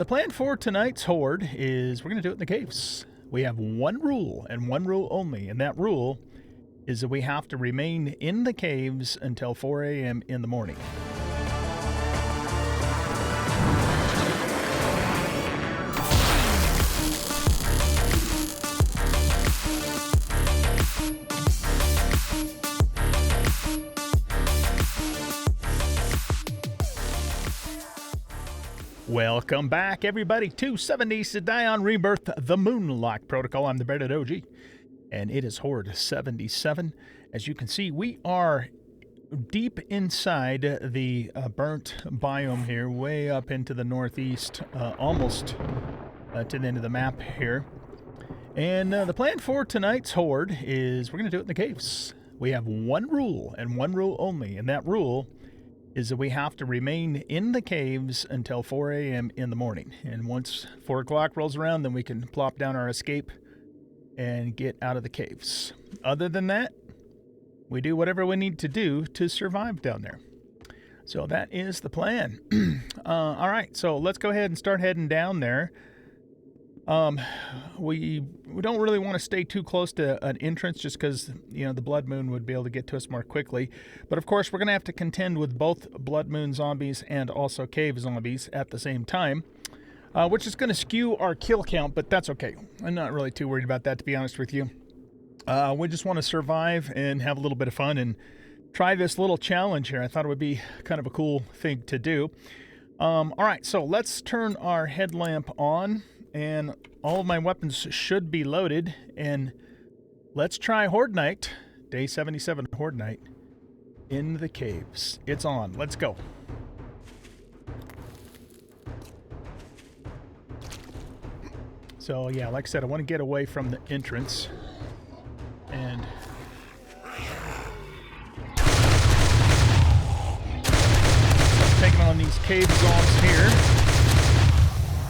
The plan for tonight's horde is we're going to do it in the caves. We have one rule, and one rule only, and that rule is that we have to remain in the caves until 4 a.m. in the morning. Welcome back, everybody, to 7 Days to Die on Rebirth, the Moonlock Protocol. I'm the Bearded OG, and it is Horde 77. As you can see, we are deep inside the burnt biome here, way up into the northeast, almost to the end of the map here. And the plan for tonight's horde is we're going to do it in the caves. We have one rule, and one rule only, and that rule is that we have to remain in the caves until 4 a.m. in the morning. And once 4 o'clock rolls around, then we can plop down our escape and get out of the caves. Other than that, we do whatever we need to do to survive down there. So that is the plan. All right, so let's go ahead and start heading down there. We don't really want to stay too close to an entrance just because, you know, the Blood Moon would be able to get to us more quickly. But of course, we're going to have to contend with both Blood Moon zombies and also cave zombies at the same time, which is going to skew our kill count, but that's okay. I'm not really too worried about that, to be honest with you. We just want to survive and have a little bit of fun and try this little challenge here. I thought it would be kind of a cool thing to do. All right, so let's turn our headlamp on. And all of my weapons should be loaded. And let's try Horde Night, Day 77 Horde Night, in the caves. It's on. Let's go. So, yeah, like I said, I want to get away from the entrance. And I'm taking on these cave zombs here.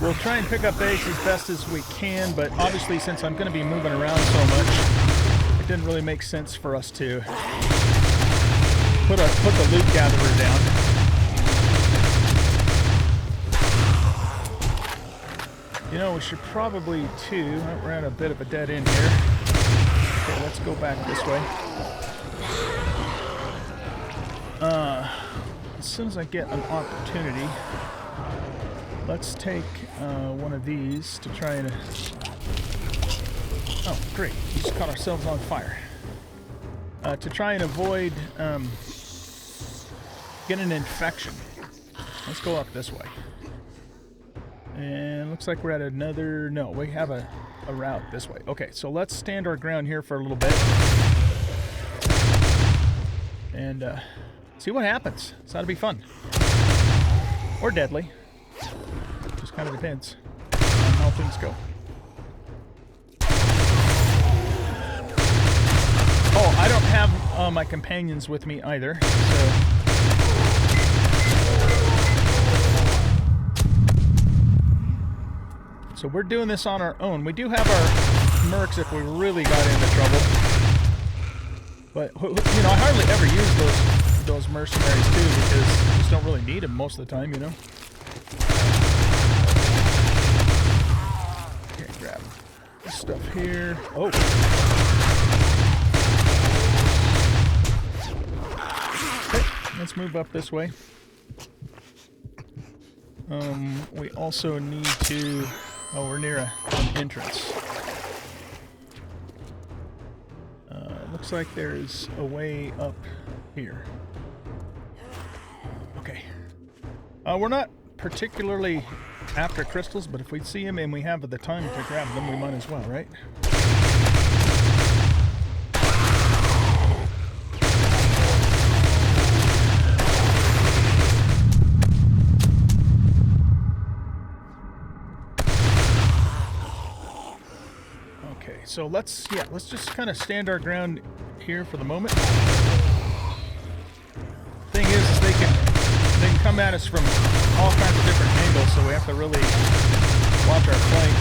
We'll try and pick up eggs as best as we can, but obviously since I'm going to be moving around so much, it didn't really make sense for us to put the loot gatherer down. You know, we should probably too. We're at a bit of a dead end here. Okay, let's go back this way. As soon as I get an opportunity, let's take one of these to try and... Oh, great. We just caught ourselves on fire. To try and avoid getting an infection. Let's go up this way. And looks like we're at another... No, we have a route this way. Okay, so let's stand our ground here for a little bit. And see what happens. It's ought to be fun. Or deadly. Just kind of depends on how things go. Oh, I don't have my companions with me either, so we're doing this on our own. We do have our mercs if we really got into trouble, but you know, I hardly ever use those mercenaries too because you just don't really need them most of the time, you know. Grab this stuff here. Oh. Okay, let's move up this way. We also need to... Oh, we're near an entrance. Looks like there's a way up here. Okay. We're not particularly after crystals, but if we see them and we have the time to grab them, we might as well, right? Okay, so let's just kind of stand our ground here for the moment. Thing is they can come at us from all kinds of different angles, so we have to really watch our flank.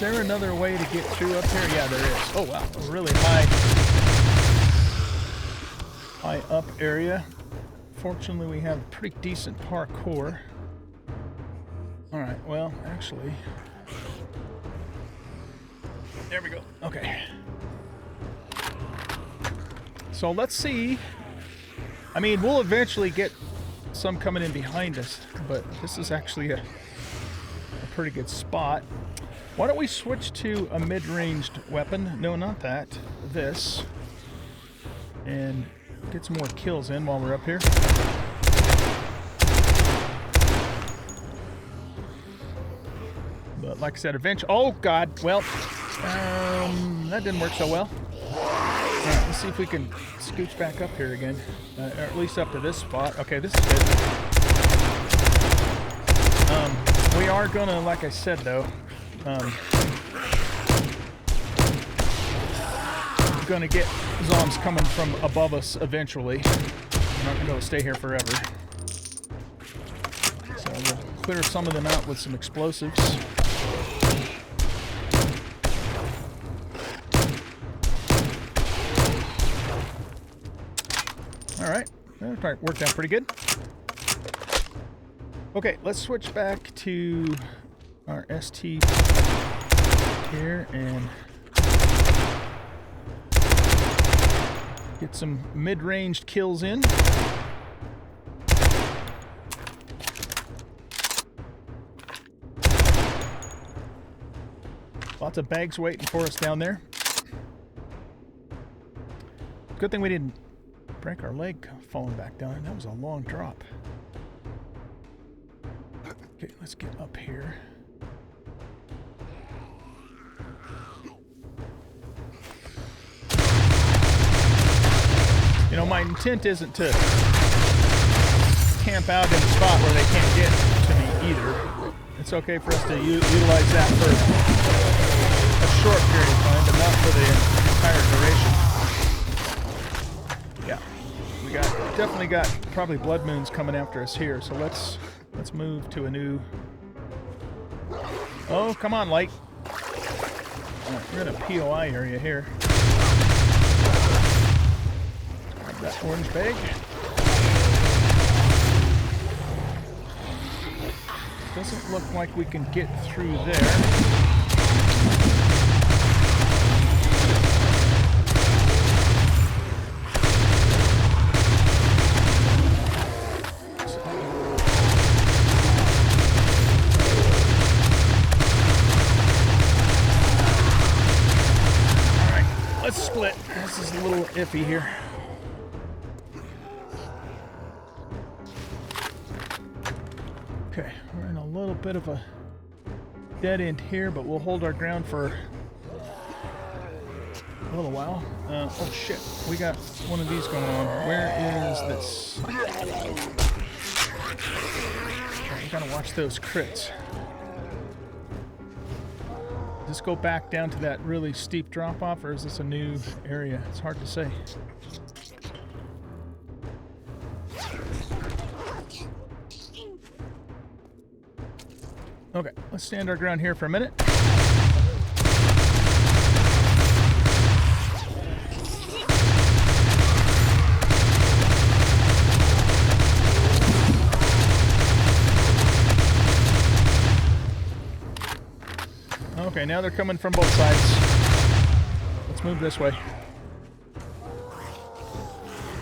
there another way to get through up here? Yeah, there is. Oh wow, a really high up area. Fortunately, we have pretty decent parkour. Alright, well, actually... There we go. Okay. So let's see. I mean, we'll eventually get some coming in behind us, but this is actually a pretty good spot. Why don't we switch to a mid-ranged weapon? No, not that. This. And get some more kills in while we're up here. But like I said, eventually... Oh, God. Well, that didn't work so well. Alright, let's see if we can scooch back up here again. Or at least up to this spot. Okay, this is good. We are gonna, like I said though, gonna get zombies coming from above us eventually. We're not gonna be able to stay here forever. So we'll clear some of them out with some explosives. Alright, that worked out pretty good. Okay, let's switch back to our ST here and get some mid-ranged kills in. Lots of bags waiting for us down there. Good thing we didn't break our leg falling back down. That was a long drop. Okay, let's get up here. You know, my intent isn't to camp out in a spot where they can't get to me either. It's okay for us to utilize that for a short period of time, but not for the entire duration. Yeah, we definitely got probably blood moons coming after us here, so let's move to a new... Oh, come on, light. Right, we're in a POI area here. Grab that orange bag. Doesn't look like we can get through there. Split. This is a little iffy here. Okay, we're in a little bit of a dead end here, but we'll hold our ground for a little while. Oh shit, we got one of these going on. Where is this? Okay, we gotta watch those crits. Does this go back down to that really steep drop-off, or is this a new area? It's hard to say. Okay, let's stand our ground here for a minute. Okay, now they're coming from both sides. Let's move this way.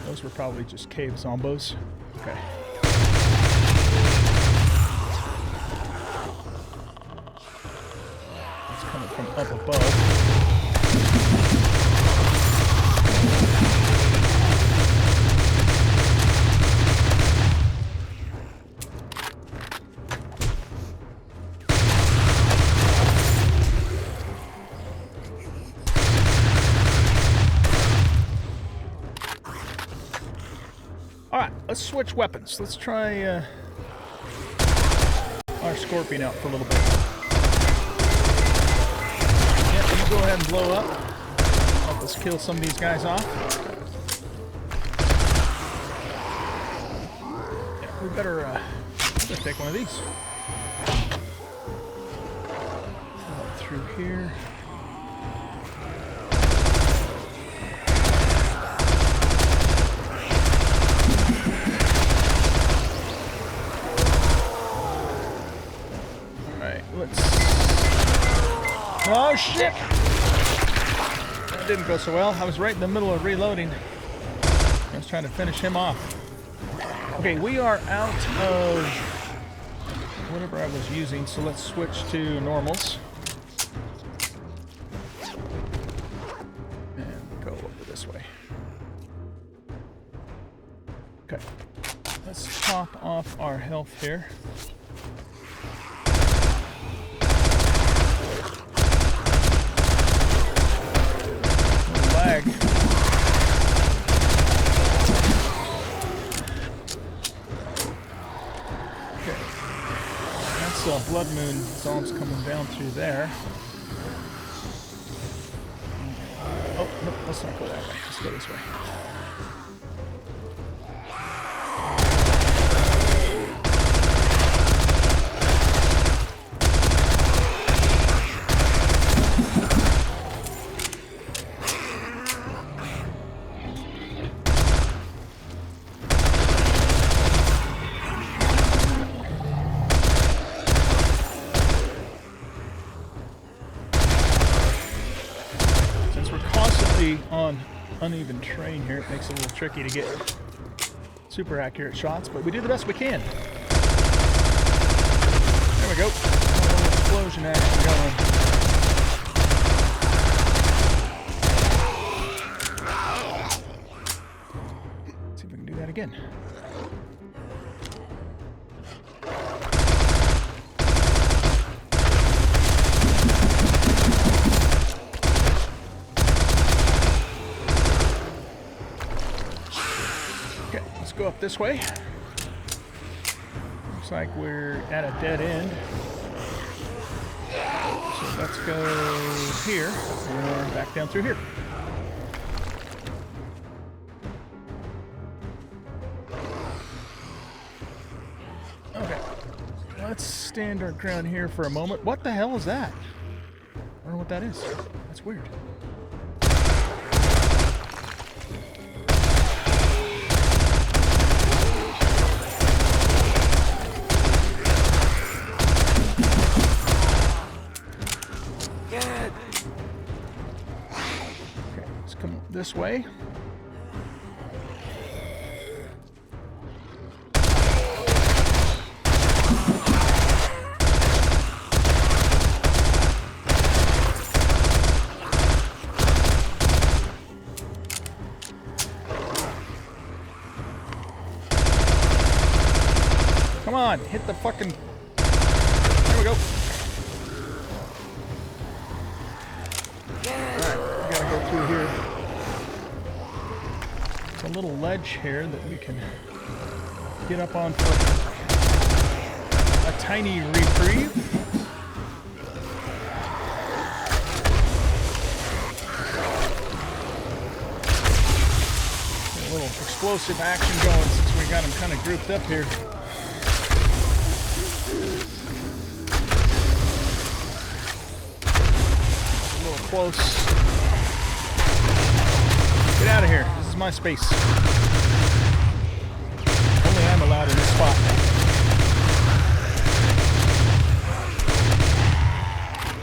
Those were probably just cave zombos. Okay. It's coming from up above. Let's switch weapons. Let's try our scorpion out for a little bit. Yeah, you go ahead and blow up. Help us kill some of these guys off. Yeah, we better take one of these. through here. Alright, let's... Oh shit! That didn't go so well. I was right in the middle of reloading. I was trying to finish him off. Okay, we are out of whatever I was using, so let's switch to normals. And go over this way. Okay. Let's top off our health here. Lag. Blood Moon zones coming down through there. Oh, no, let's not go that way. Let's go this way. On uneven terrain here, it makes it a little tricky to get super accurate shots, but we do the best we can. There we go. A little explosion action going. Let's see if we can do that again. Go up this way. Looks like we're at a dead end. So let's go here and back down through here. Okay. Let's stand our ground here for a moment. What the hell is that? I don't know what that is. That's weird. This way. Come on, hit the fucking... There we go. Alright, we gotta go through here. A little ledge here that we can get up on for a tiny reprieve. A little explosive action going since we got them kind of grouped up here. A little close. Get out of here. This is my space. Only I'm allowed in this spot.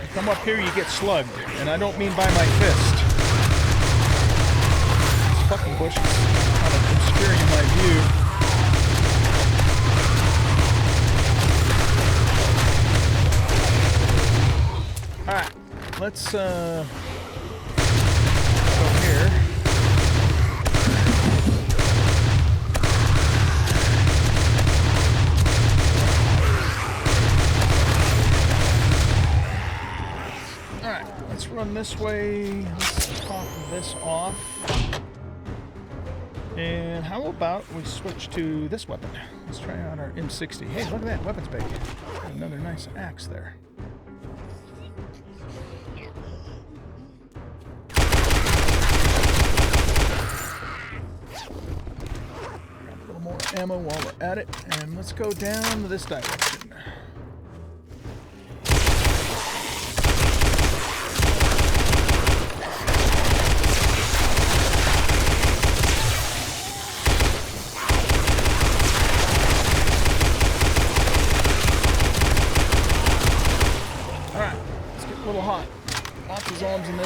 You come up here, you get slugged. And I don't mean by my fist. This fucking bush is kind of obscuring my view. Alright. Let's, go here. Let's run this way. Let's top this off. And how about we switch to this weapon? Let's try out our M60. Hey, look at that weapons bay. Got another nice axe there. Grab a little more ammo while we're at it. And let's go down this direction.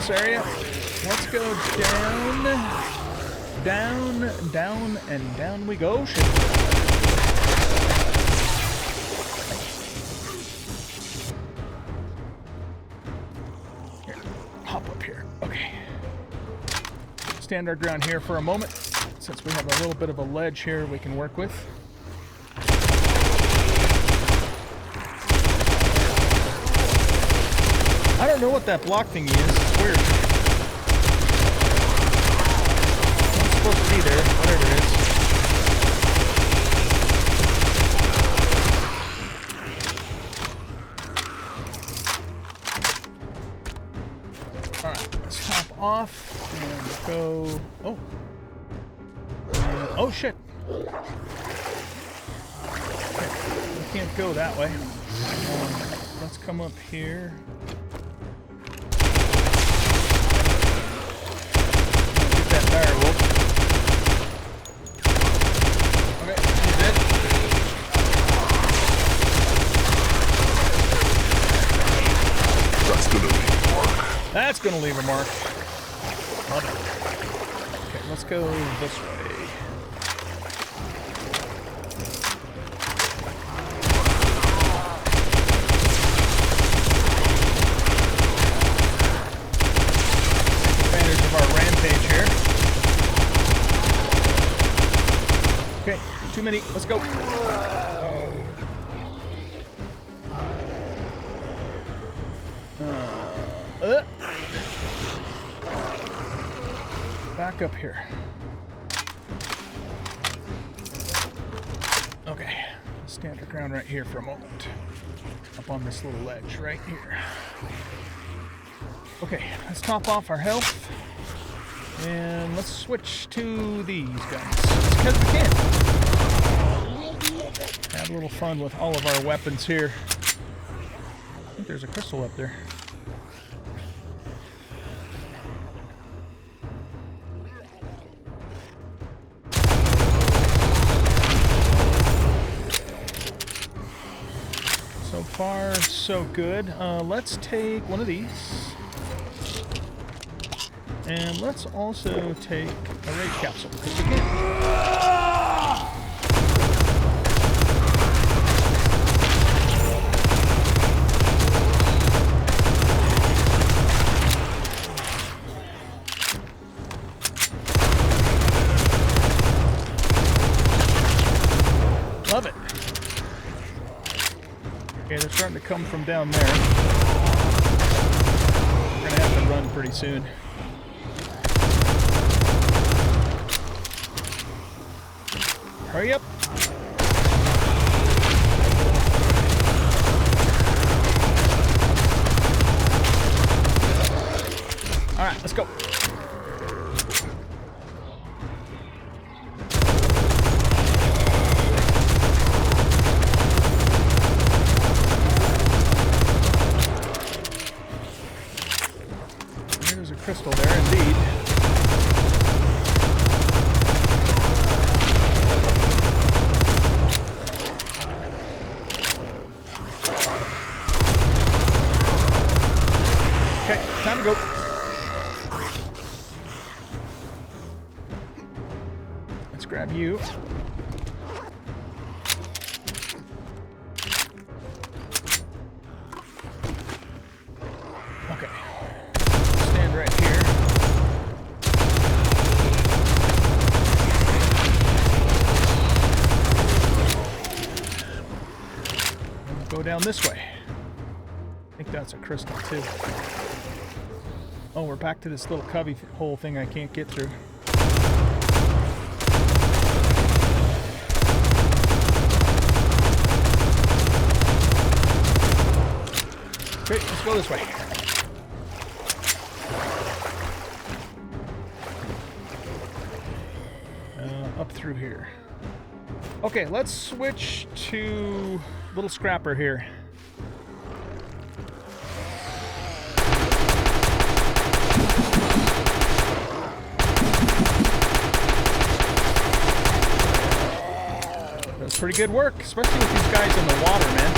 this area. Let's go down, down, down, and down we go. Shit. Here, hop up here. Okay. Stand our ground here for a moment, since we have a little bit of a ledge here we can work with. I don't know what that block thingy is. It's weird. It's supposed to be there, whatever it is. Alright, let's hop off and go. Oh. Oh shit. Okay, we can't go that way. Let's come up here. Dire wolf. Okay, he's dead. That's gonna leave a mark. That's gonna leave a mark. Love it. Okay, let's go this way. Take advantage of our rampage here. Okay, too many. Let's go. Back up here. Okay, stand our ground right here for a moment. Up on this little ledge right here. Okay, let's top off our health. And let's switch to these guns. Because we can. Have a little fun with all of our weapons here. I think there's a crystal up there. So far, so good. Let's take one of these. And let's also take a raid capsule, because we can. Love it. Okay, they're starting to come from down there. We're going to have to run pretty soon. Hurry up. All right, let's go. There's a crystal there, indeed. Time to go. Let's grab you. Okay. Stand right here. Go down this way. I think that's a crystal too. Oh, we're back to this little cubby hole thing I can't get through. Okay, let's go this way. Up through here. Okay, let's switch to little scrapper here. That's pretty good work, especially with these guys in the water, man.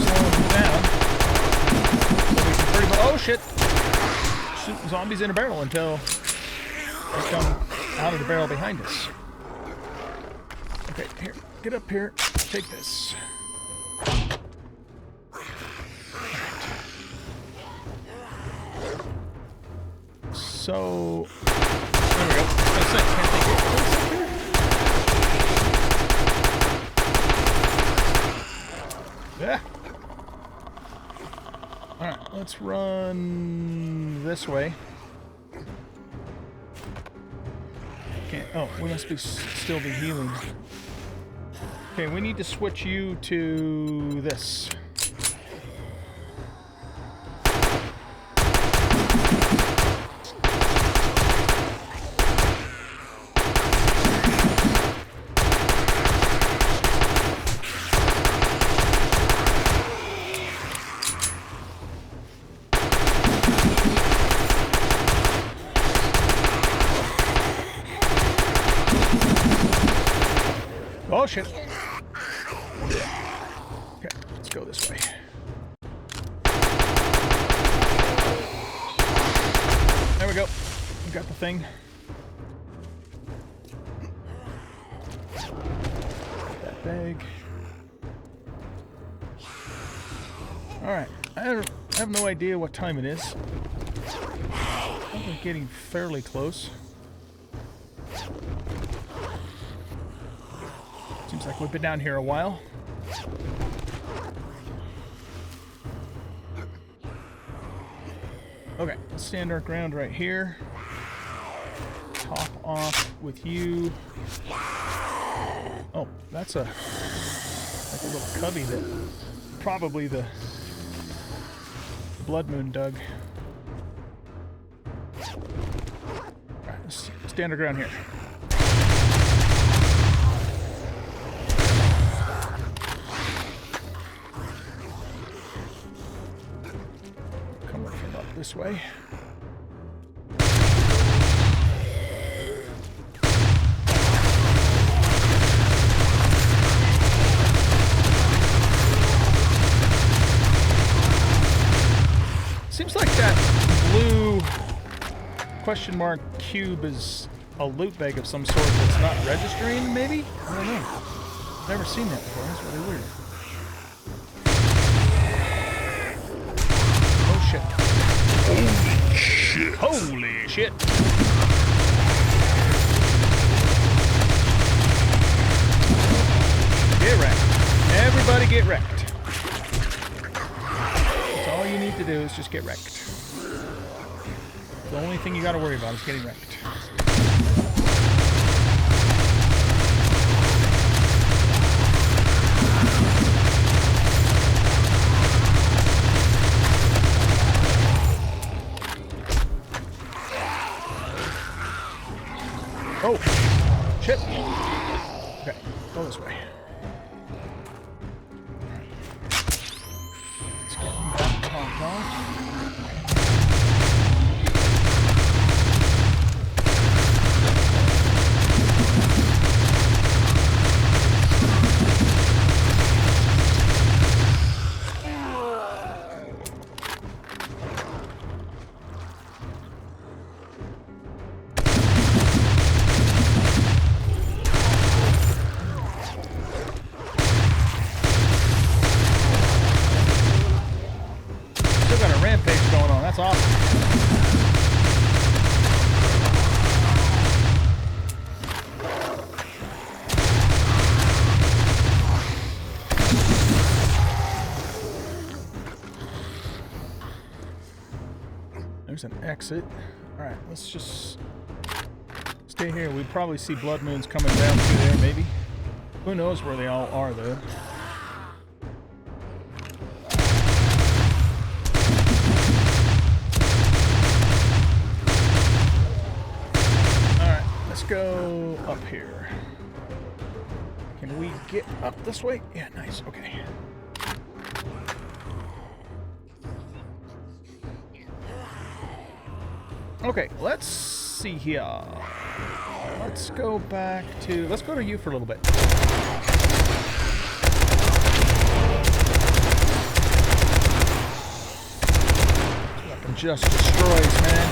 Slowing them down. So we can pretty Oh shit! Shooting zombies in a barrel until they come out of the barrel behind us. Okay, here, get up here. Take this. So, there we go. That's it. Can't they get close up here? Yeah. Alright, let's run this way. Can't. Oh, we must be still be healing. Okay, we need to switch you to this. Oh shit. Okay, let's go this way. There we go. We got the thing. That bag. Alright, I have no idea what time it is. I think we're getting fairly close. Seems like we've been down here a while. Okay, let's stand our ground right here. Top off with you. Oh, that's like a little cubby that probably the Blood Moon dug. Alright, let's stand our ground here. This way. Seems like that blue question mark cube is a loot bag of some sort that's not registering, maybe? I don't know. Never seen that before. That's really weird. Oh shit. Holy shit. Holy shit. Get wrecked. Everybody get wrecked. That's all you need to do is just get wrecked. The only thing you gotta worry about is getting wrecked. Oh, shit. Okay, go this way. Let's get that top off. That's awesome. There's an exit. Alright, let's just stay here. We'd probably see blood moons coming down through there, maybe. Who knows where they all are, though. Go up here. Can we get up this way? Yeah, nice. Okay. Okay, let's see here. Let's go back to... Let's go to you for a little bit. just destroys, man.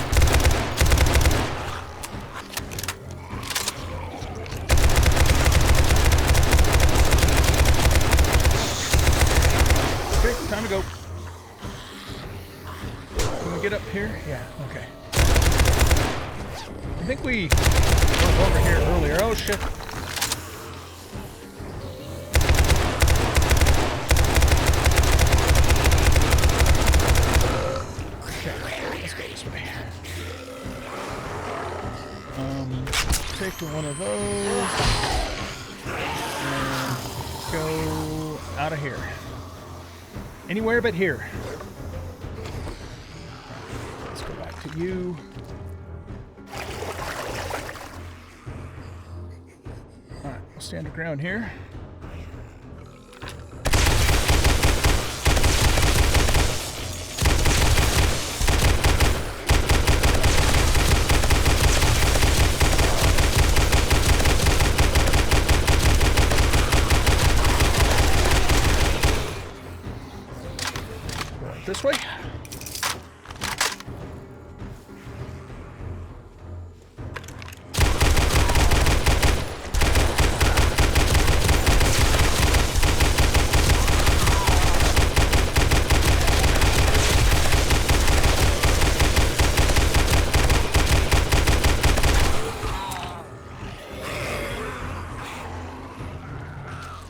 Okay, time to go. Can we get up here? Yeah, okay. I think we went over here earlier. Oh, shit. Take one of those and go out of here. Anywhere but here. Let's go back to you. Alright, we'll stand our ground here. This way.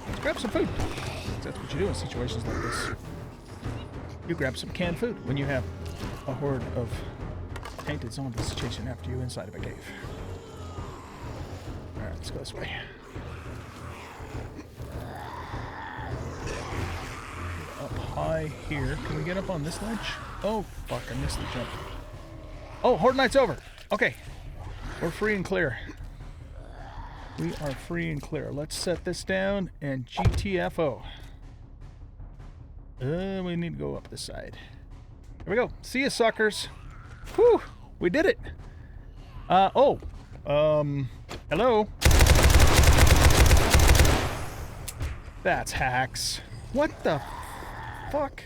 Let's grab some food. That's what you do in situations like this. You grab some canned food when you have a horde of tainted zombies chasing after you inside of a cave. Alright, let's go this way. Up high here. Can we get up on this ledge? Oh, fuck, I missed the jump. Oh, Horde Night's over. Okay. We're free and clear. We are free and clear. Let's set this down and GTFO. We need to go up this side. Here we go. See ya, suckers. Whew, we did it. Hello. That's hacks. What the fuck?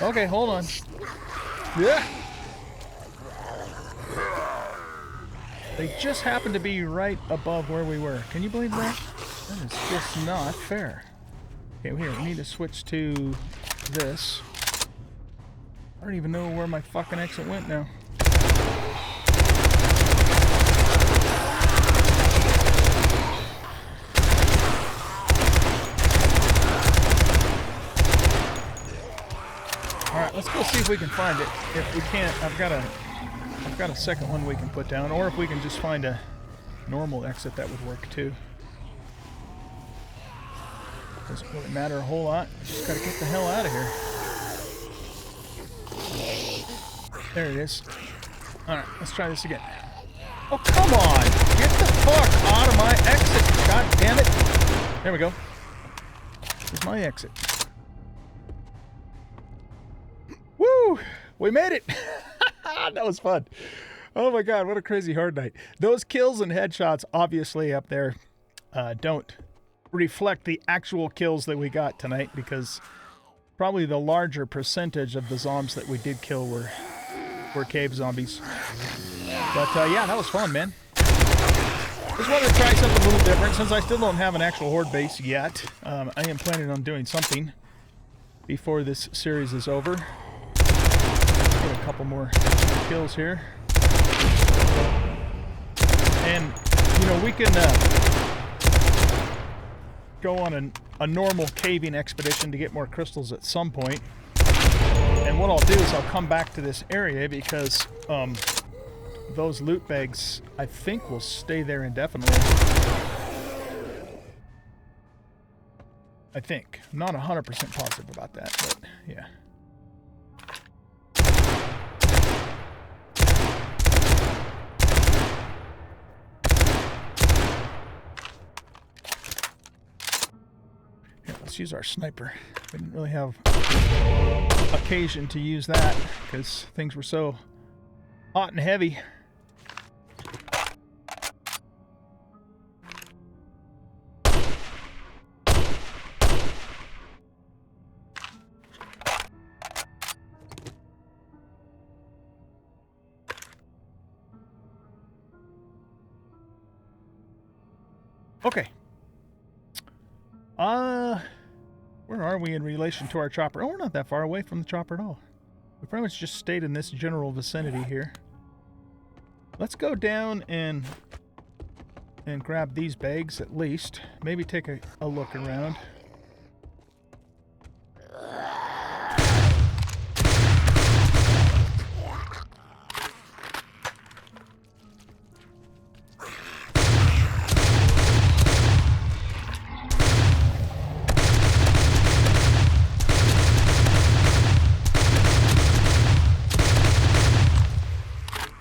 Okay, hold on. Yeah. They just happened to be right above where we were. Can you believe that? That is just not fair. Okay, here, we need to switch to this. I don't even know where my fucking exit went now. Alright, let's go see if we can find it. If we can't, I've got a second one we can put down, or if we can just find a normal exit, that would work too. Doesn't really matter a whole lot. Just gotta get the hell out of here. There it is. Alright, let's try this again. Oh, come on! Get the fuck out of my exit! God damn it! There we go. Here's my exit. Woo! We made it! That was fun. Oh my god, what a crazy hard night. Those kills and headshots obviously up there don't reflect the actual kills that we got tonight, because probably the larger percentage of the zombies that we did kill were cave zombies. But yeah, that was fun, man. Just wanted to try something a little different since I still don't have an actual horde base yet. I am planning on doing something before this series is over. Get a couple more kills here. And, you know, we can go on a normal caving expedition to get more crystals at some point. And what I'll do is I'll come back to this area because those loot bags, I think, will stay there indefinitely. I think. I'm not 100% positive about that, but yeah. Let's use our sniper. We didn't really have occasion to use that because things were so hot and heavy. Okay. Where are we in relation to our chopper? Oh, we're not that far away from the chopper at all. We pretty much just stayed in this general vicinity here. Let's go down and grab these bags at least. Maybe take a look around.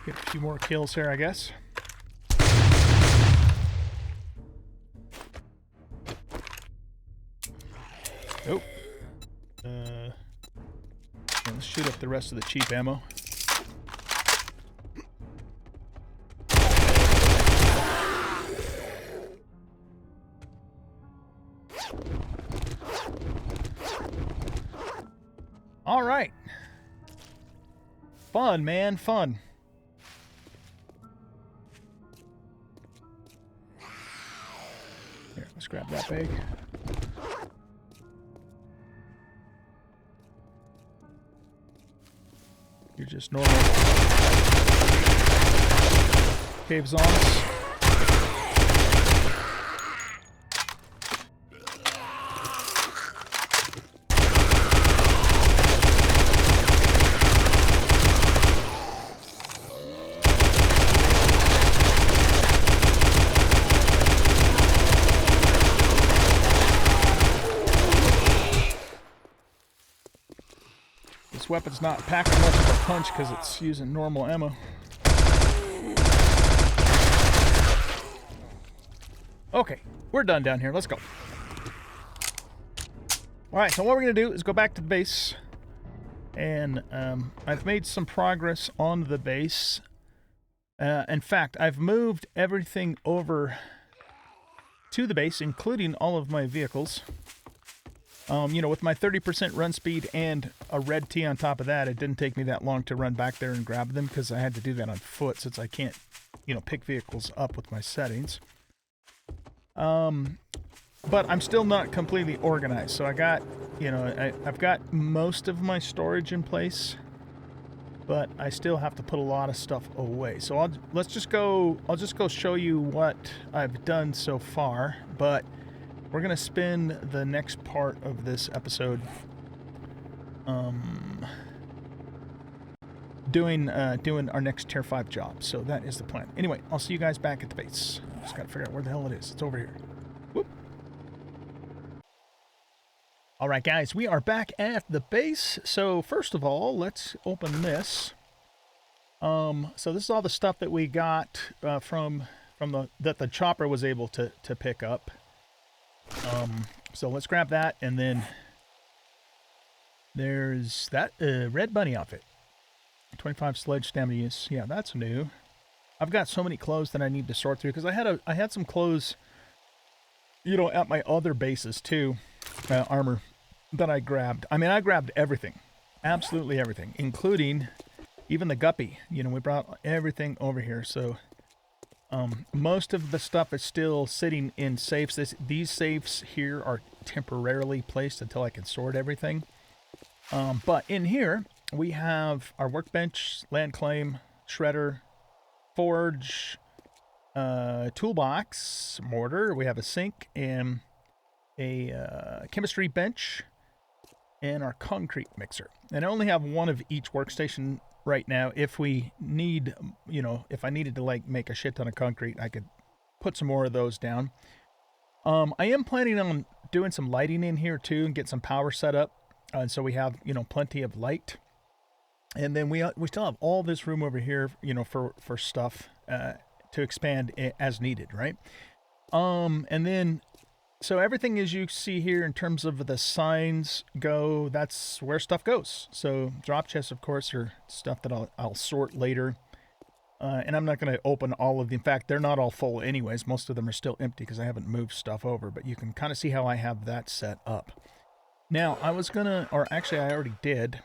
Get a few more kills here, I guess. Oh. Let's shoot up the rest of the cheap ammo. All right. Fun, man, fun. Here, let's grab that bag. You're just normal. Caves on us. This weapon's not packing much of a punch because it's using normal ammo. Okay, we're done down here. Let's go. Alright, so what we're going to do is go back to the base. And I've made some progress on the base. In fact, I've moved everything over to the base, including all of my vehicles. You know, with my 30% run speed and a red T on top of that, it didn't take me that long to run back there and grab them because I had to do that on foot since I can't, you know, pick vehicles up with my settings. But I'm still not completely organized. So I got, you know, I've got most of my storage in place, but I still have to put a lot of stuff away. So I'll just go show you what I've done so far, but we're going to spend the next part of this episode doing our next Tier 5 job. So that is the plan. Anyway, I'll see you guys back at the base. Just got to figure out where the hell it is. It's over here. Whoop. All right, guys, we are back at the base. So first of all, let's open this. So this is all the stuff that we got from the chopper was able to pick up. So let's grab that, and then there's that red bunny outfit. 25 sledge stamina use. Yeah, that's new. I've got so many clothes that I need to sort through because I had some clothes, you know, at my other bases too, armor that I grabbed. I mean, I grabbed everything, absolutely everything, including even the guppy. You know, we brought everything over here. So most of the stuff is still sitting in safes. These safes here are temporarily placed until I can sort everything. But in here, we have our workbench, land claim, shredder, forge, toolbox, mortar. We have a sink and a chemistry bench and our concrete mixer. And I only have one of each workstation right now. If we need, you know, if I needed to like make a shit ton of concrete, I could put some more of those down. I am planning on doing some lighting in here too and get some power set up. And so we have, you know, plenty of light. And then we still have all this room over here, you know, for stuff to expand as needed, right? And then, so everything as you see here in terms of the signs go, that's where stuff goes. So drop chests, of course, are stuff that I'll sort later. And I'm not going to open all of them. In fact, they're not all full anyways. Most of them are still empty because I haven't moved stuff over. But you can kind of see how I have that set up. Now, I was going to, or actually I already did.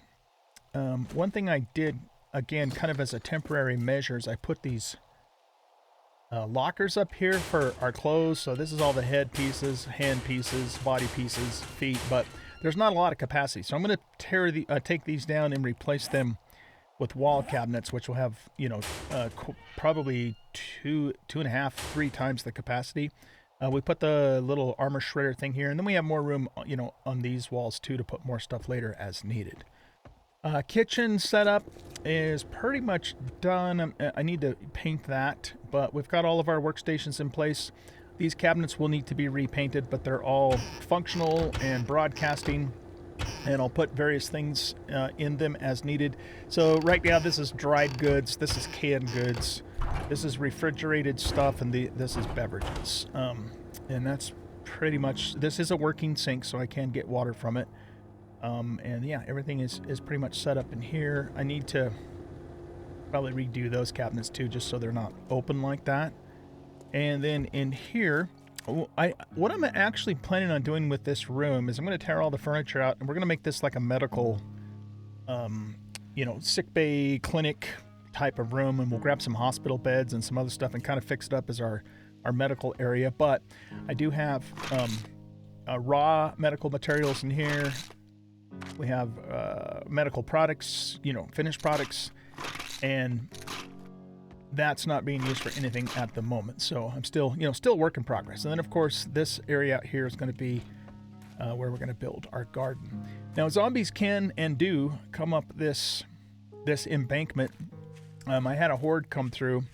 One thing I did, again, kind of as a temporary measure, is I put these lockers up here for our clothes. So this is all the head pieces, hand pieces, body pieces, feet, but there's not a lot of capacity. So I'm going to take these down and replace them with wall cabinets, which will have, you know, probably 2.5, 3 times the capacity. We put the little armor shredder thing here, and then we have more room, you know, on these walls too to put more stuff later as needed. Kitchen setup is pretty much done. I need to paint that, but we've got all of our workstations in place. These cabinets will need to be repainted, but they're all functional and broadcasting, and I'll put various things in them as needed. So right now this is dried goods, this is canned goods, this is refrigerated stuff, and this is beverages. And that's pretty much, this is a working sink, so I can get water from it. And yeah, everything is pretty much set up in here. I need to probably redo those cabinets too, just so they're not open like that. And then in here, what I'm actually planning on doing with this room is I'm going to tear all the furniture out, and we're going to make this like a medical, you know, sick bay clinic type of room, and we'll grab some hospital beds and some other stuff and kind of fix it up as our medical area. But I do have raw medical materials in here. We have medical products, you know, finished products, and that's not being used for anything at the moment. So I'm still, you know, still work in progress. And then of course this area out here is going to be where we're going to build our garden. Now zombies can and do come up this embankment. I had a horde come through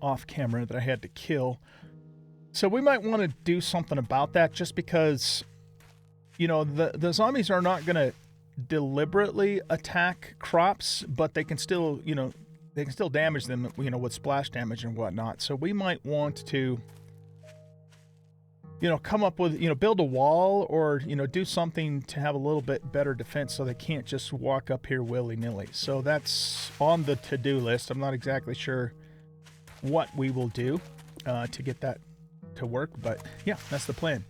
off camera that I had to kill. So we might want to do something about that, just because, you know, the zombies are not going to deliberately attack crops, but they can still, you know, they can still damage them, you know, with splash damage and whatnot. So we might want to, you know, come up with, you know, build a wall, or, you know, do something to have a little bit better defense so they can't just walk up here willy-nilly. So that's on the to-do list. I'm not exactly sure what we will do to get that to work, but yeah, that's the plan.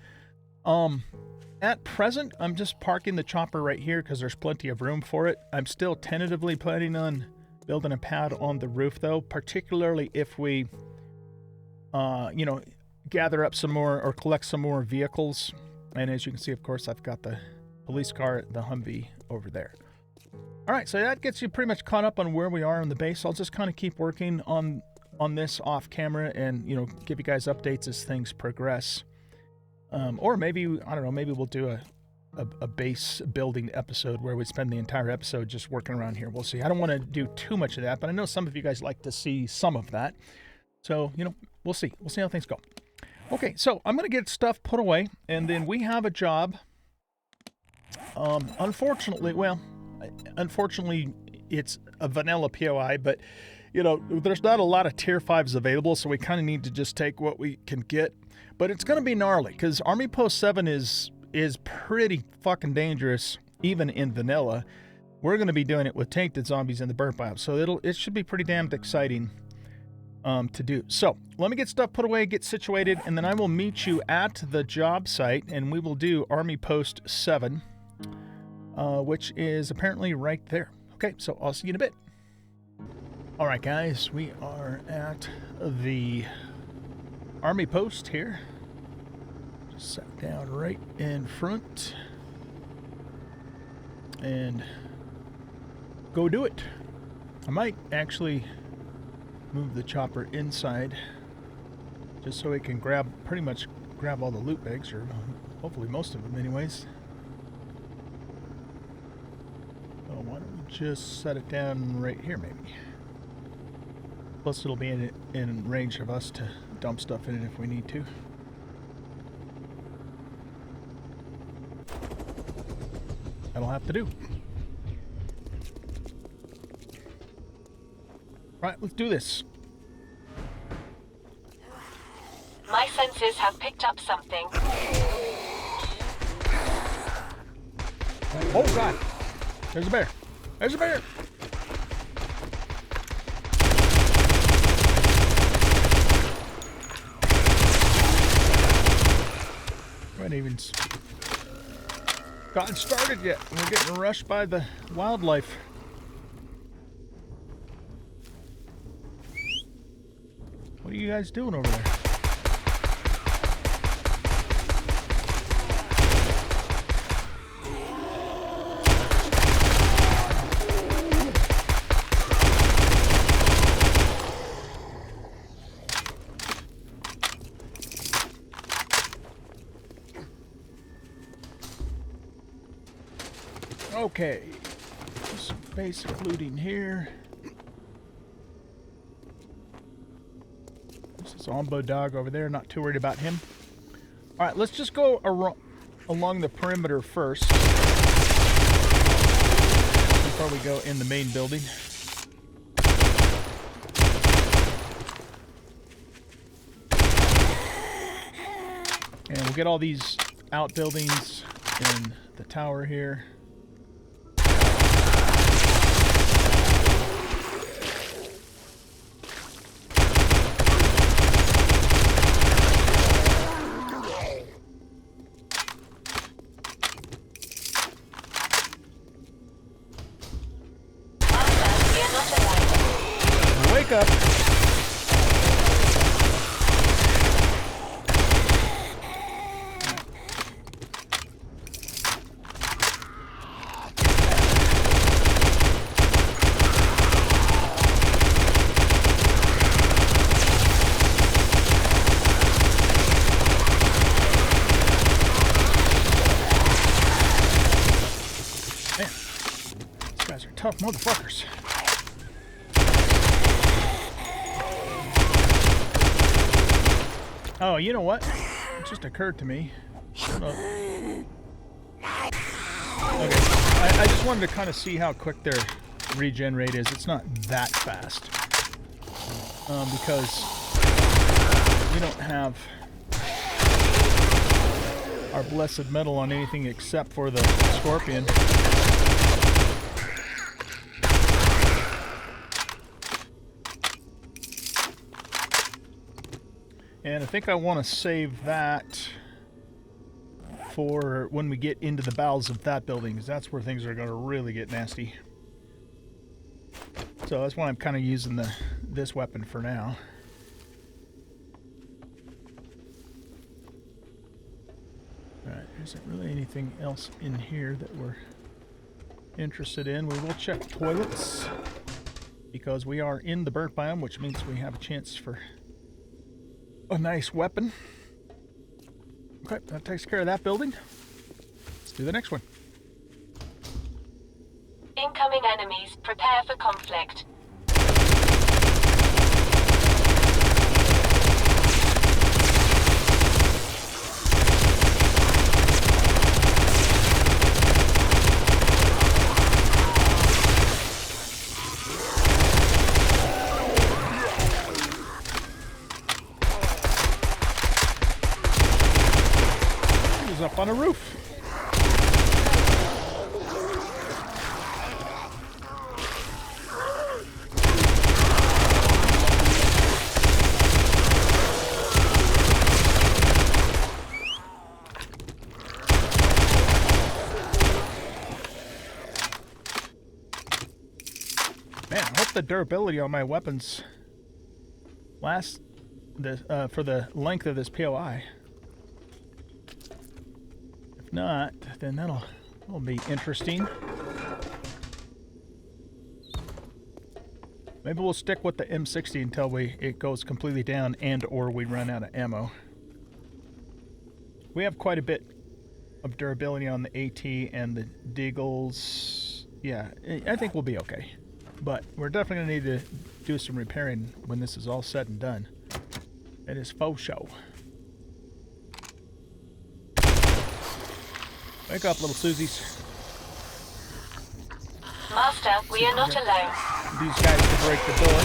At present, I'm just parking the chopper right here because there's plenty of room for it. I'm still tentatively planning on building a pad on the roof, though, particularly if we, you know, gather up some more or collect some more vehicles. And as you can see, of course, I've got the police car, the Humvee, over there. All right, so that gets you pretty much caught up on where we are on the base. I'll just kind of keep working on this off camera and, you know, give you guys updates as things progress. Or maybe, I don't know, maybe we'll do a base building episode where we spend the entire episode just working around here. We'll see. I don't want to do too much of that, but I know some of you guys like to see some of that. So, you know, we'll see. We'll see how things go. Okay, so I'm going to get stuff put away, and then we have a job. Unfortunately, it's a vanilla POI, but, you know, there's not a lot of tier 5s available, so we kind of need to just take what we can get. But it's going to be gnarly, because Army Post 7 is pretty fucking dangerous, even in vanilla. We're going to be doing it with tainted zombies in the burnt biome, so it should be pretty damned exciting to do. So let me get stuff put away, get situated, and then I will meet you at the job site, and we will do Army Post 7, which is apparently right there. Okay, so I'll see you in a bit. All right, guys, we are at the Army Post here. Just sat down right in front and go do it. I might actually move the chopper inside just so we can pretty much grab all the loot bags, or hopefully most of them anyways. So why don't we just set it down right here maybe. Plus it'll be in range of us to dump stuff in it if we need to. That'll have to do. Right, let's do this. My senses have picked up something. Oh god! There's a bear! There's a bear! Haven't even gotten started yet. We're getting rushed by the wildlife. What are you guys doing over there? Okay, some basic looting here. This is Ombo Dog over there, not too worried about him. Alright, let's just go along the perimeter first before we go in the main building. And we'll get all these outbuildings in the tower here. Wake up. Man, these guys are tough motherfuckers. Oh, you know what? It just occurred to me. Okay. I just wanted to kind of see how quick their regen rate is. It's not that fast. Because we don't have our blessed metal on anything except for the scorpion. And I think I want to save that for when we get into the bowels of that building, because that's where things are going to really get nasty. So that's why I'm kind of using this weapon for now. Alright, there isn't really anything else in here that we're interested in. We will check toilets, because we are in the burnt biome, which means we have a chance for a nice weapon. Okay, that takes care of that building. Let's do the next one. Incoming enemies. Prepare for conflict. Up on a roof. Man, I hope the durability on my weapons lasts for the length of this POI. Not, then that'll be interesting. Maybe we'll stick with the M60 until it goes completely down and or we run out of ammo. We have quite a bit of durability on the AT and the Deagles. Yeah, I think we'll be okay. But we're definitely going to need to do some repairing when this is all said and done. It is faux show. Wake up, little Susies. Master, we are not alone. These guys to break the door.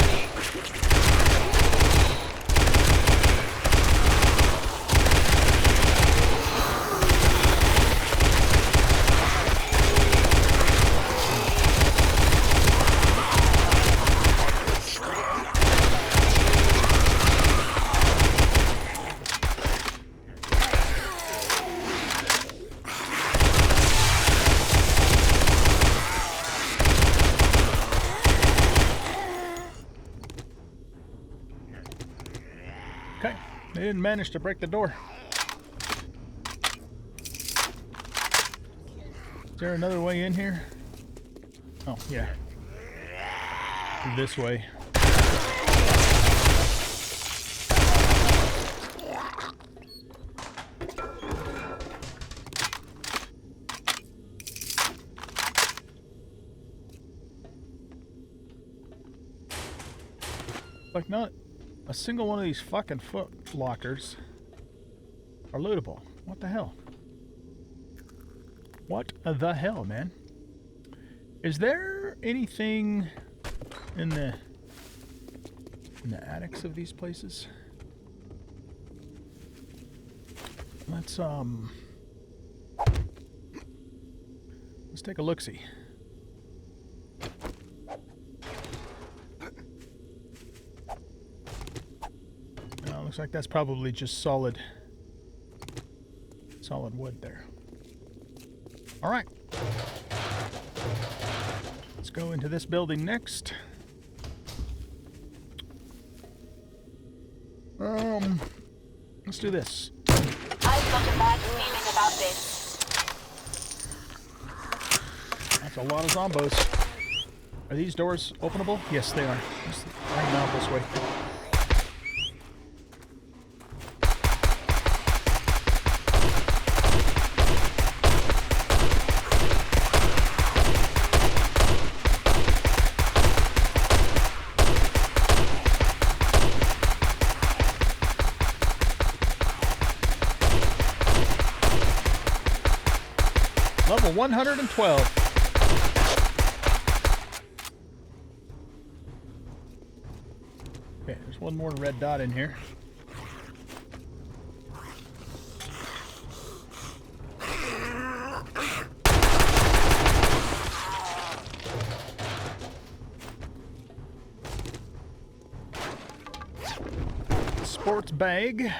Okay, they didn't manage to break the door. Is there another way in here? Oh, yeah. This way. Like, not a single one of these fucking foot lockers are lootable. What the hell? What the hell, man? Is there anything in the attics of these places? Let's take a look-see. Looks like that's probably just solid wood there. All right. Let's go into this building next. Let's do this. I've got a bad feeling about this. That's a lot of zombos. Are these doors openable? Yes, they are. Just hang out this way. Level 112. Okay, there's one more red dot in here. Sports bag.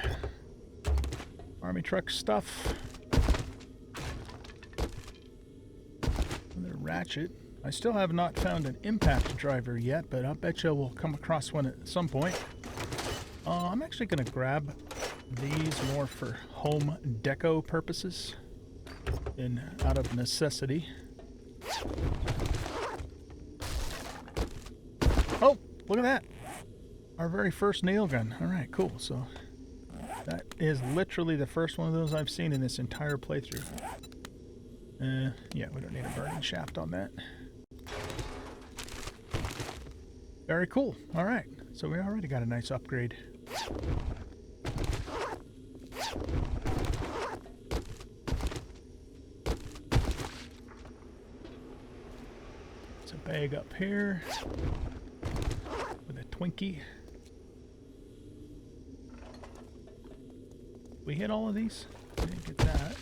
Army truck stuff. Ratchet. I still have not found an impact driver yet, but I bet you we'll come across one at some point. I'm actually going to grab these more for home deco purposes and out of necessity. Oh, look at that. Our very first nail gun. All right, cool. So that is literally the first one of those I've seen in this entire playthrough. Yeah, we don't need a burning shaft on that. Very cool. All right, so we already got a nice upgrade. It's a bag up here with a Twinkie. We hit all of these? Didn't get that.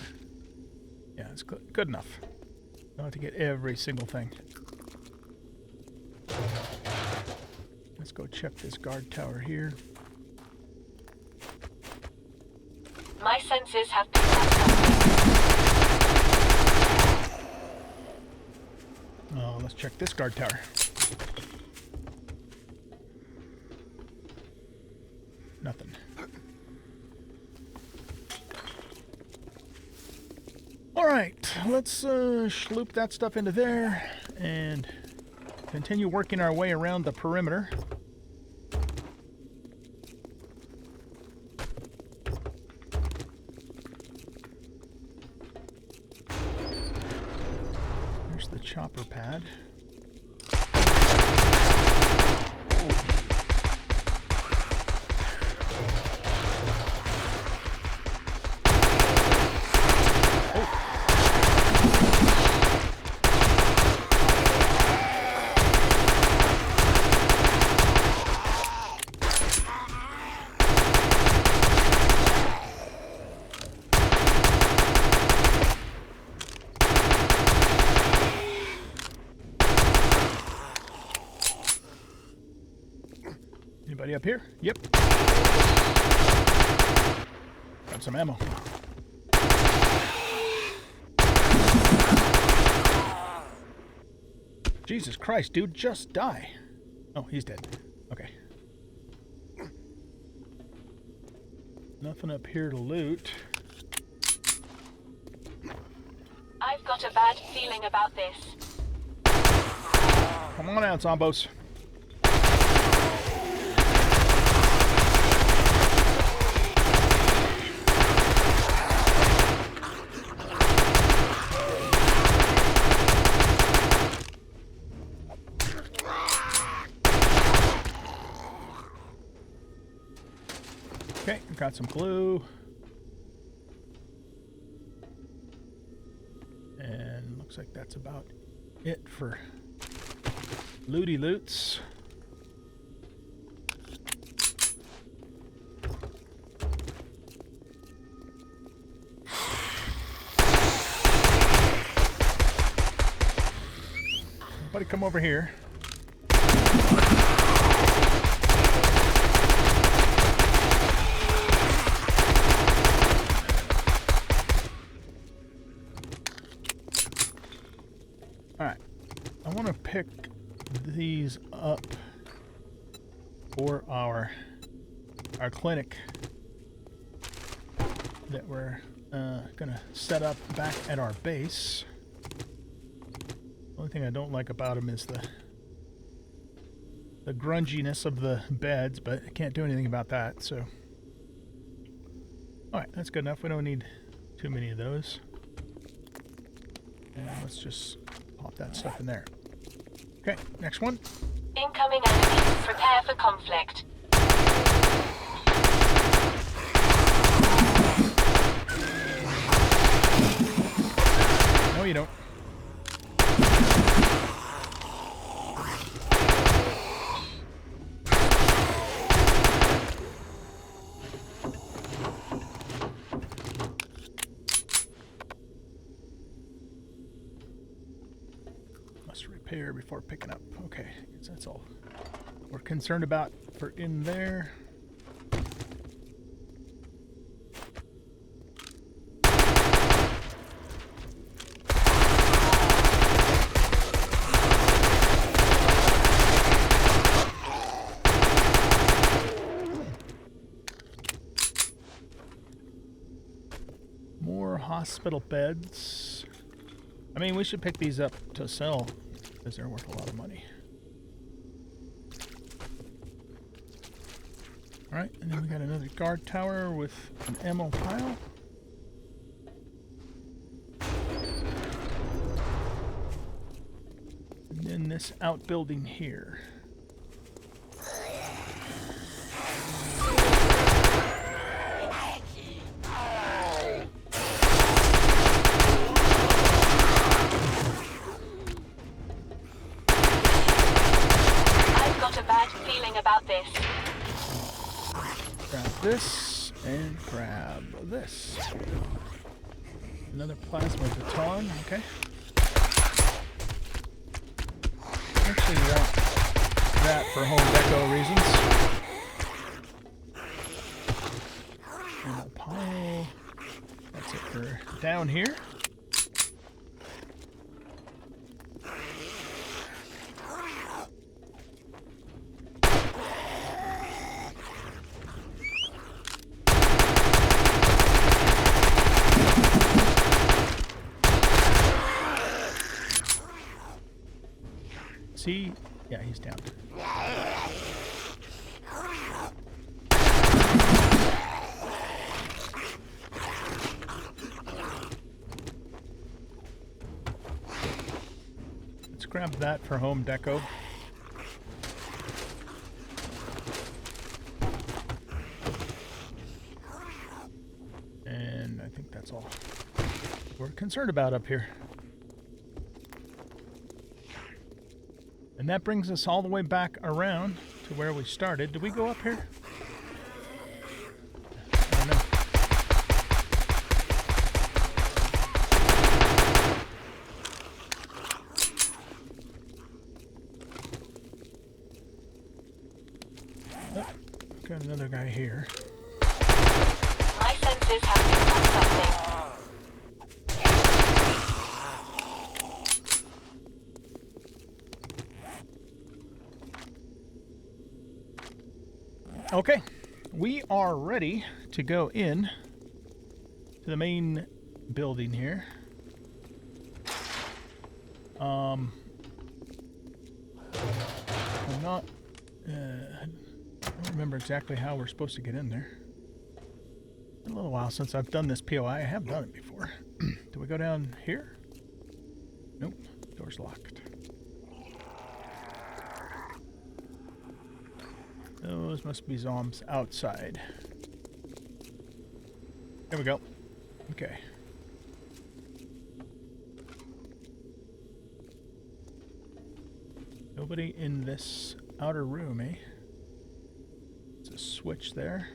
Yeah, it's good enough. Don't have to get every single thing. Let's go check this guard tower here. My senses have picked up something. Oh, let's check this guard tower. Nothing. Alright, let's schloop that stuff into there and continue working our way around the perimeter. There's the chopper pad. Anybody up here? Yep. Got some ammo. Jesus Christ, dude, just die. Oh, he's dead. Okay. Nothing up here to loot. I've got a bad feeling about this. Come on out, zombos. Okay, got some glue. And looks like that's about it for looty loots. Everybody come over here. Alright, I want to pick these up for our clinic that we're gonna set up back at our base. The only thing I don't like about them is the grunginess of the beds, but I can't do anything about that, so. Alright, that's good enough. We don't need too many of those. And let's just pop that stuff in there. Okay, next one. Incoming enemy. Prepare for conflict. No, you don't. Repair before picking up. Okay, that's all we're concerned about for in there. More hospital beds. I mean, we should pick these up to sell, because they're worth a lot of money. Alright, and then we got another guard tower with an ammo pile. And then this outbuilding here. About this. Grab this and grab this. Another plasma baton, okay. Actually want that for home deco reasons. And a pile. That's it for down here. See? Yeah, he's down. Let's grab that for home deco. And I think that's all we're concerned about up here. And that brings us all the way back around to where we started. Did we go up here? I don't know. Oh, got another guy here. My senses have picked up something. Okay, we are ready to go in to the main building here. I'm not... I don't remember exactly how we're supposed to get in there. Been a little while since I've done this POI. I have done it before. Do we go down here? Nope. Door's locked. Those must be zombs outside. There we go. Okay. Nobody in this outer room, eh? There's a switch there.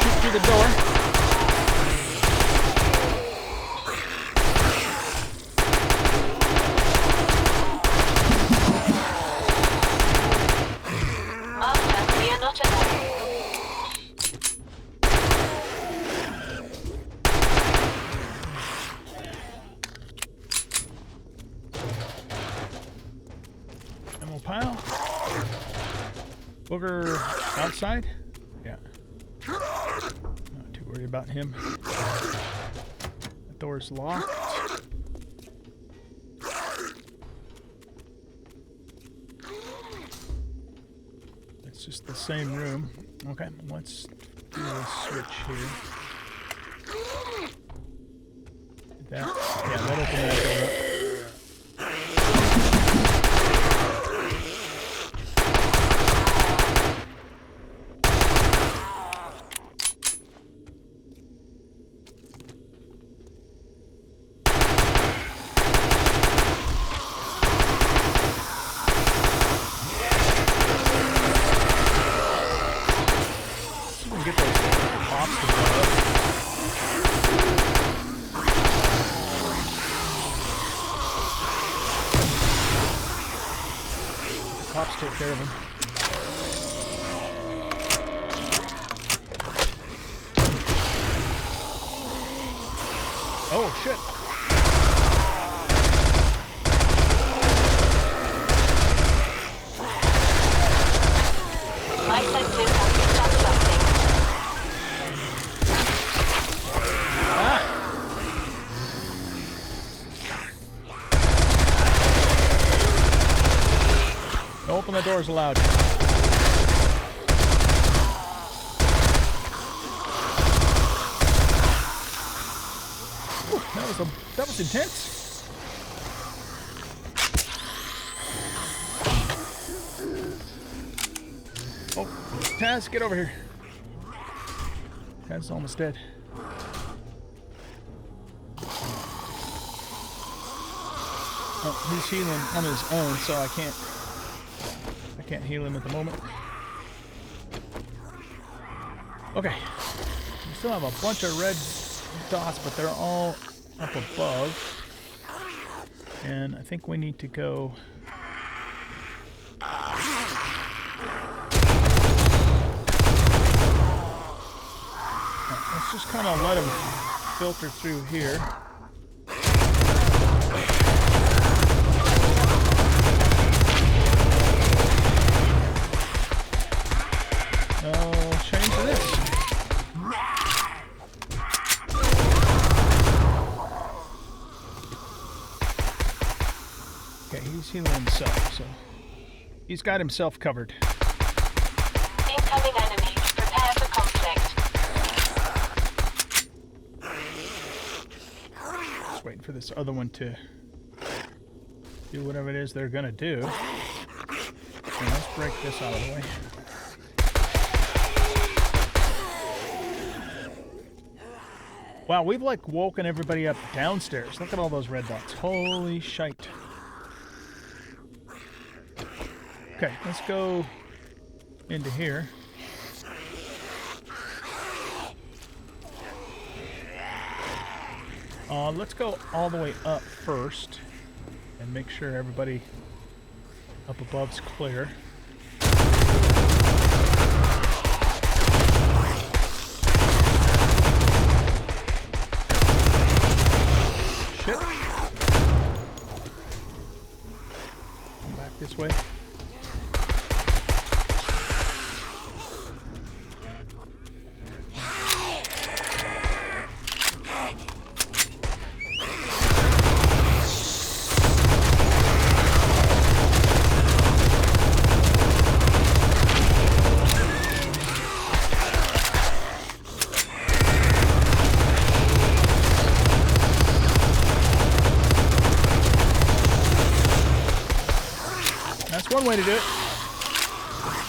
Shoot through the door. Pile. Booger outside? Yeah. Not too worried about him. The door's locked. It's just the same room. Okay, let's do a switch here. That, yeah, that opened that door up. Get those pops to blow up. The cops take care of him. Oh shit! My senses have picked up something. Open the doors loud. Whew, that was intense. Oh, Taz, get over here. Taz's almost dead. Oh, he's healing on his own, so I can't heal him at the moment. Okay. We still have a bunch of red dots, but they're all up above. And I think we need to go... Let's just kind of let him filter through here. Change to this. Okay, he's healing himself, so he's got himself covered. Incoming enemy. Prepare for conflict. Just waiting for this other one to do whatever it is they're gonna do. Okay, let's break this out of the way. Wow, we've like woken everybody up downstairs. Look at all those red dots. Holy shite. Okay, let's go into here. Let's go all the way up first and make sure everybody Up above's clear. Shit. Come back this way. That's one way to do it.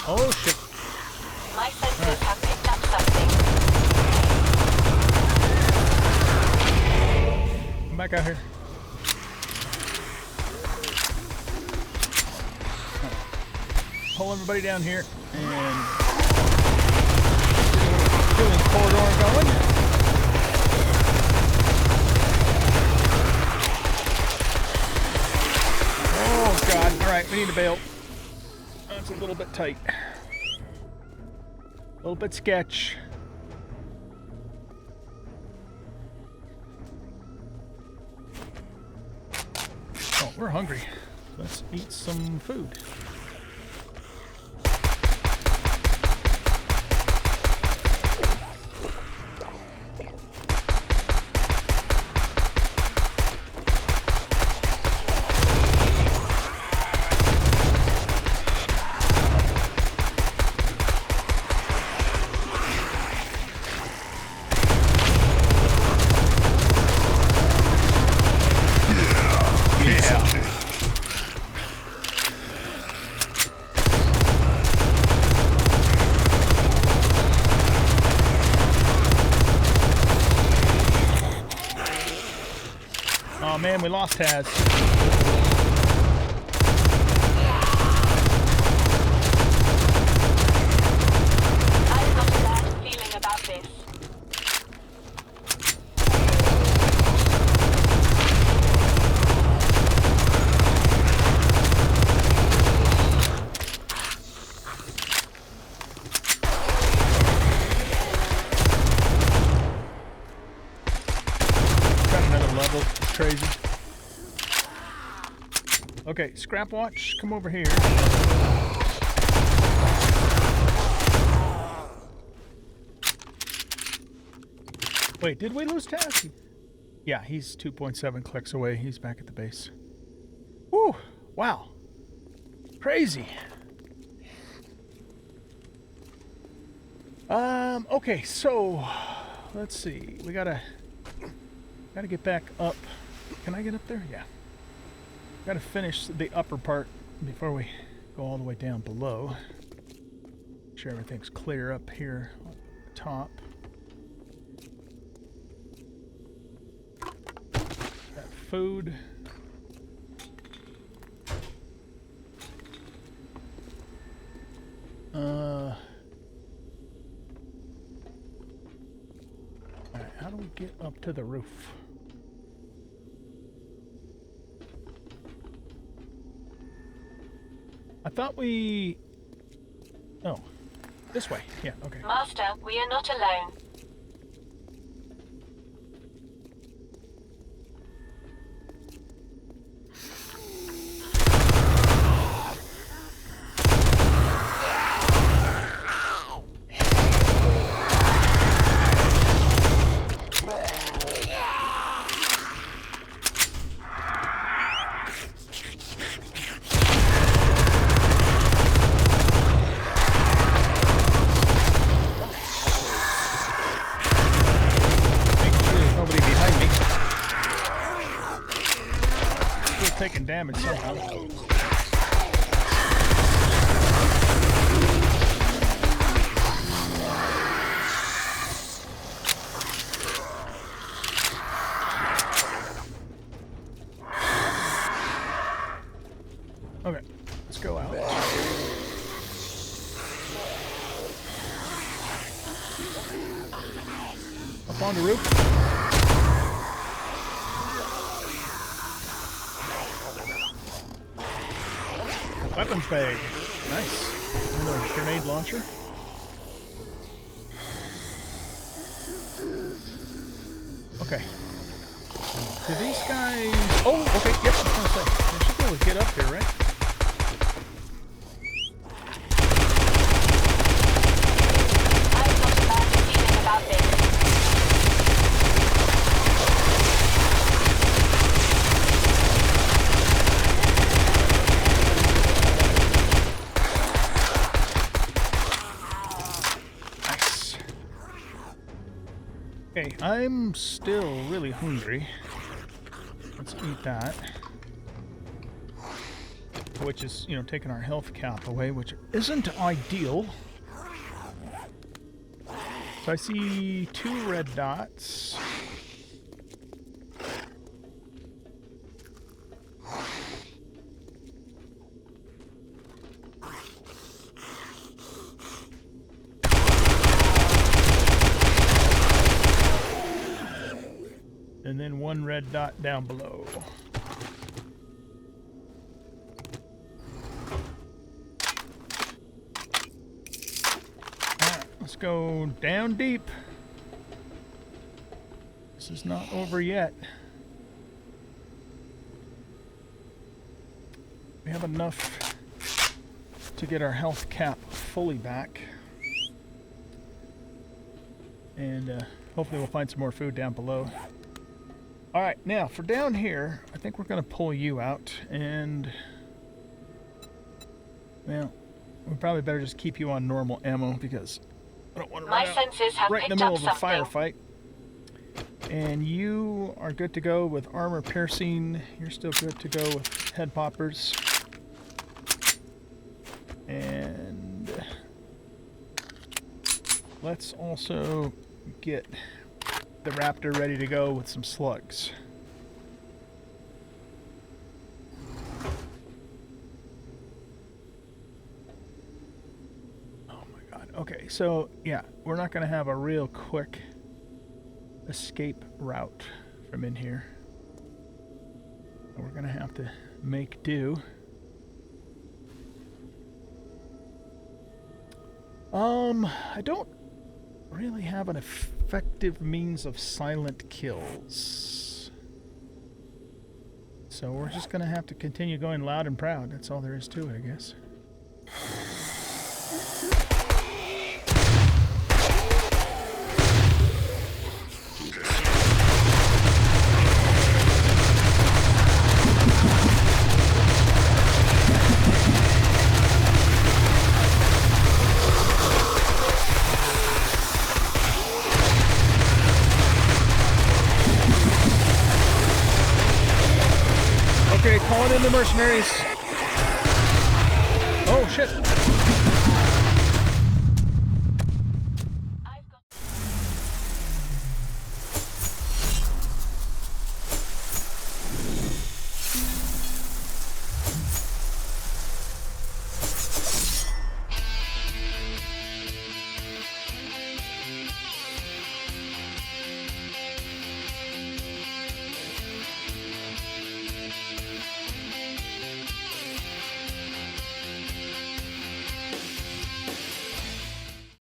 Oh shit. My sensors have picked up something. Come back out here. Pull everybody down here and killing corridor going. Oh god, alright, we need to bail. That's a little bit tight. A little bit sketch. Oh, we're hungry. Let's eat some food. Oh man, we lost Taz. I've got a bad feeling about this. Got another level. It's crazy. Okay, Scrap Watch, come over here. Wait, did we lose Taz? Yeah, he's 2.7 clicks away. He's back at the base. Whew, wow. Crazy. Okay, so let's see. We gotta get back up. Can I get up there? Yeah. Gotta finish the upper part before we go all the way down below. Make sure everything's clear up here on the top. Got food. Alright, how do we get up to the roof? I thought we... Oh, this way. Yeah, okay. Master, we are not alone. Taking damage somehow. Okay, let's go out. Up on the roof. Weapons bag. Nice. And a grenade launcher. Okay. Do these guys... Oh, okay. Yep, I was going to say. They should be able to get up here, right? I've got a bad feeling about this. Nice. Okay, I'm still really hungry. Let's eat that. Which is, you know, taking our health cap away, which isn't ideal. So I see 2 red dots. And then 1 red dot down below. Alright, let's go down deep. This is not over yet. We have enough to get our health cap fully back. And hopefully we'll find some more food down below. Alright, now for down here, I think we're going to pull you out, and, well, we probably better just keep you on normal ammo, because I don't want to My run out senses have right in the picked middle up of a something. firefight. And you are good to go with armor piercing. You're still good to go with head poppers. And let's also get the raptor ready to go with some slugs. Oh my god. Okay, so yeah, we're not going to have a real quick escape route from in here. We're going to have to make do. I don't really have an effective means of silent kills. So we're just going to have to continue going loud and proud. That's all there is to it, I guess. Okay, calling in the mercenaries. Oh shit.